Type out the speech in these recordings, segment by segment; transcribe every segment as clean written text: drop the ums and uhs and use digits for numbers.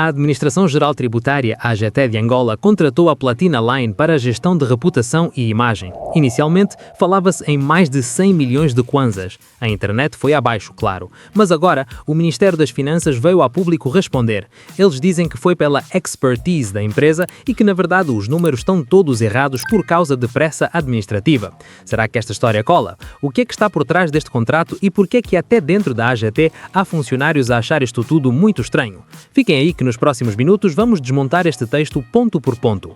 A Administração Geral Tributária, AGT de Angola, contratou a Platina Line para a gestão de reputação e imagem. Inicialmente, falava-se em mais de 100 milhões de kwanzas. A internet foi abaixo, claro. Mas agora, o Ministério das Finanças veio a público responder. Eles dizem que foi pela expertise da empresa e que, na verdade, os números estão todos errados por causa de pressa administrativa. Será que esta história cola? O que é que está por trás deste contrato e por que é que até dentro da AGT há funcionários a achar isto tudo muito estranho? Fiquem aí que nos próximos minutos vamos desmontar este texto ponto por ponto.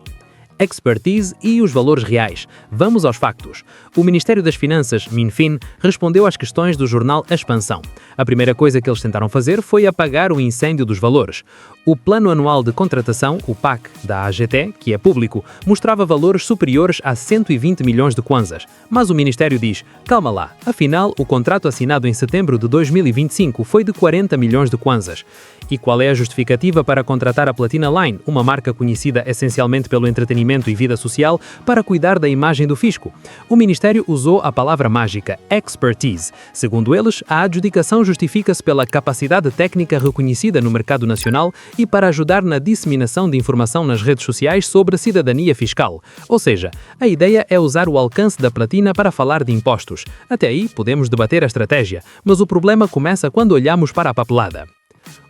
Expertise e os valores reais. Vamos aos factos. O Ministério das Finanças, Minfin, respondeu às questões do jornal A Expansão. A primeira coisa que eles tentaram fazer foi apagar o incêndio dos valores. O Plano Anual de Contratação, o PAC, da AGT, que é público, mostrava valores superiores a 120 milhões de kwanzas. Mas o Ministério diz, calma lá, afinal, o contrato assinado em setembro de 2025 foi de 40 milhões de kwanzas. E qual é a justificativa para contratar a Platina Line, uma marca conhecida essencialmente pelo entretenimento e vida social, para cuidar da imagem do fisco? O Ministério usou a palavra mágica, expertise. Segundo eles, a adjudicação justifica-se pela capacidade técnica reconhecida no mercado nacional e para ajudar na disseminação de informação nas redes sociais sobre a cidadania fiscal. Ou seja, a ideia é usar o alcance da Platina para falar de impostos. Até aí, podemos debater a estratégia, mas o problema começa quando olhamos para a papelada.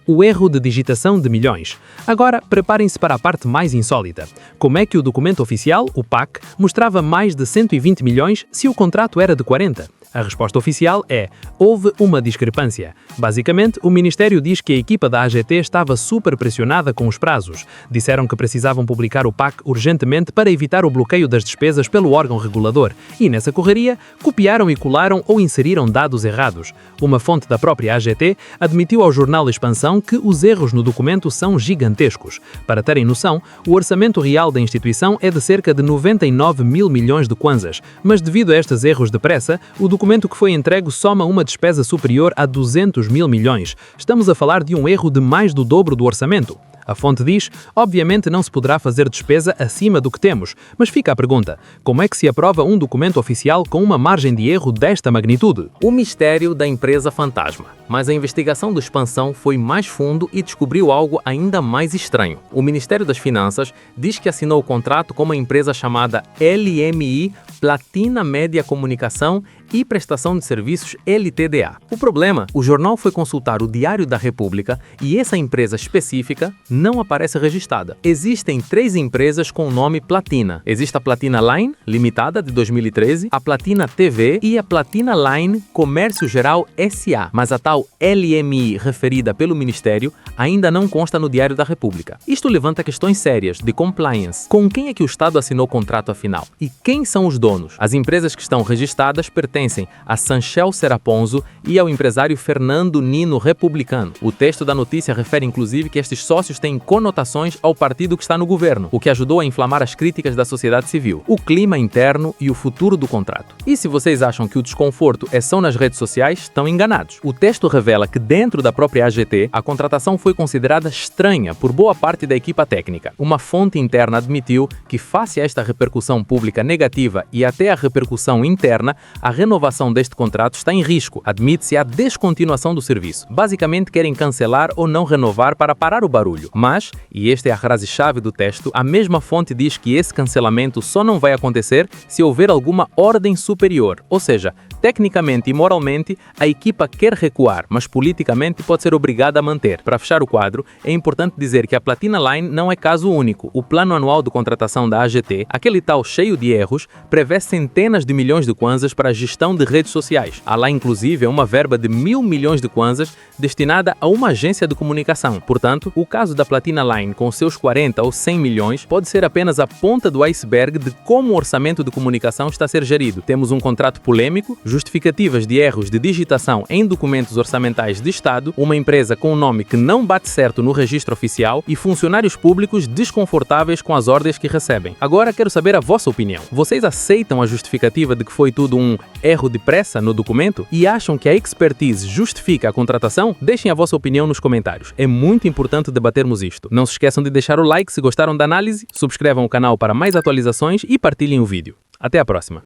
O erro de digitação de milhões. Agora, preparem-se para a parte mais insólita. Como é que o documento oficial, o PAC, mostrava mais de 120 milhões se o contrato era de 40? A resposta oficial é: houve uma discrepância. Basicamente, o Ministério diz que a equipa da AGT estava super pressionada com os prazos. Disseram que precisavam publicar o PAC urgentemente para evitar o bloqueio das despesas pelo órgão regulador. E nessa correria, copiaram e colaram ou inseriram dados errados. Uma fonte da própria AGT admitiu ao jornal Expansão que os erros no documento são gigantescos. Para terem noção, o orçamento real da instituição é de cerca de 99 mil milhões de kwanzas, mas devido a estes erros de pressa, o documento que foi entregue soma uma despesa superior a 200 mil milhões. Estamos a falar de um erro de mais do dobro do orçamento. A fonte diz, obviamente não se poderá fazer despesa acima do que temos, mas fica a pergunta, como é que se aprova um documento oficial com uma margem de erro desta magnitude? O mistério da empresa fantasma. Mas a investigação do Expansão foi mais fundo e descobriu algo ainda mais estranho. O Ministério das Finanças diz que assinou o contrato com uma empresa chamada LMI, Platina Média Comunicação e Prestação de Serviços LTDA. O problema, o jornal foi consultar o Diário da República e essa empresa específica não aparece registrada. Existem 3 empresas com o nome Platina. Existe a Platina Line, limitada, de 2013, a Platina TV e a Platina Line Comércio Geral SA, mas a tal LMI referida pelo Ministério ainda não consta no Diário da República. Isto levanta questões sérias de compliance. Com quem é que o Estado assinou o contrato afinal? E quem são os donos? As empresas que estão registradas pertencem a Sanchel Seraponzo e ao empresário Fernando Nino Republicano. O texto da notícia refere inclusive que estes sócios têm conotações ao partido que está no governo, o que ajudou a inflamar as críticas da sociedade civil, o clima interno e o futuro do contrato. E se vocês acham que o desconforto é só nas redes sociais, estão enganados. O texto revela que dentro da própria AGT, a contratação foi considerada estranha por boa parte da equipa técnica. Uma fonte interna admitiu que, face a esta repercussão pública negativa e até a repercussão interna, a renovação deste contrato está em risco. Admite-se a descontinuação do serviço. Basicamente querem cancelar ou não renovar para parar o barulho. Mas, e esta é a frase-chave do texto, a mesma fonte diz que esse cancelamento só não vai acontecer se houver alguma ordem superior. Ou seja, tecnicamente e moralmente, a equipa quer recuar, mas politicamente pode ser obrigada a manter. Para fechar o quadro, é importante dizer que a Platina Line não é caso único. O plano anual de contratação da AGT, aquele tal cheio de erros, prevê centenas de milhões de kwanzas para a gestão de redes sociais. Há lá inclusive uma verba de 1.000 milhões de kwanzas destinada a uma agência de comunicação. Portanto, o caso da Platina Line com seus 40 ou 100 milhões pode ser apenas a ponta do iceberg de como o orçamento de comunicação está a ser gerido. Temos um contrato polêmico, justificativas de erros de digitação em documentos orçamentais de Estado, uma empresa com um nome que não bate certo no registro oficial e funcionários públicos desconfortáveis com as ordens que recebem. Agora quero saber a vossa opinião. Vocês aceitam a justificativa de que foi tudo um erro de pressa no documento e acham que a expertise justifica a contratação? Deixem a vossa opinião nos comentários. É muito importante debatermos isto. Não se esqueçam de deixar o like se gostaram da análise, subscrevam o canal para mais atualizações e partilhem o vídeo. Até a próxima!